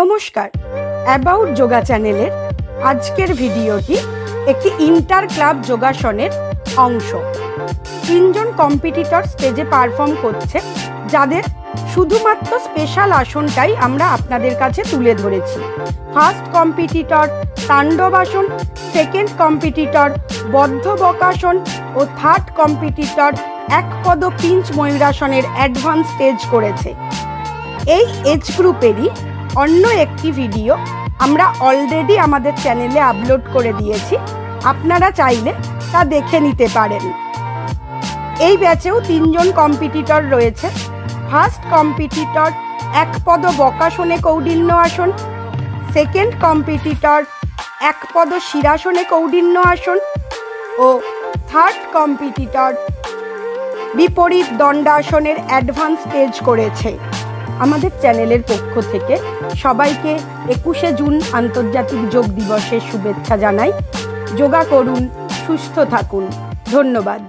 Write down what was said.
নমস্কার, অ্যাবাউট যোগা চ্যানেলের আজকের ভিডিওটি একটি ইন্টার ক্লাব যোগাসনের অংশ। তিনজন কম্পিটিটর স্টেজে পারফর্ম করছে, যাদের শুধুমাত্র স্পেশাল আসনটাই আমরা আপনাদের কাছে তুলে ধরেছি। ফার্স্ট কম্পিটিটর তাণ্ডবাসন, সেকেন্ড কম্পিটিটর বদ্ধ বকাসন ও থার্ড কম্পিটিটর একপদ পিঞ্চ ময়ূরাসনের অ্যাডভান্স স্টেজ করেছে। এই এজ গ্রুপেরই অন্য একটি ভিডিও আমরা অলরেডি আমাদের চ্যানেলে আপলোড করে দিয়েছি, আপনারা চাইলে তা দেখে নিতে পারেন। এই ব্যাচেও তিনজন কম্পিটিটর রয়েছে। ফার্স্ট কম্পিটিটর একপদ বকাসনে কৌডিন্য আসন, সেকেন্ড কম্পিটিটর একপদ শিরাসনে কৌডিন্য আসন ও থার্ড কম্পিটিটর বিপরীত দণ্ডাসনের অ্যাডভান্স স্টেজ করেছে। আমাদের চ্যানেলের পক্ষ থেকে সবাইকে 21শে জুন আন্তর্জাতিক যোগ দিবসের শুভেচ্ছা জানাই। যোগা করুন, সুস্থ থাকুন। ধন্যবাদ।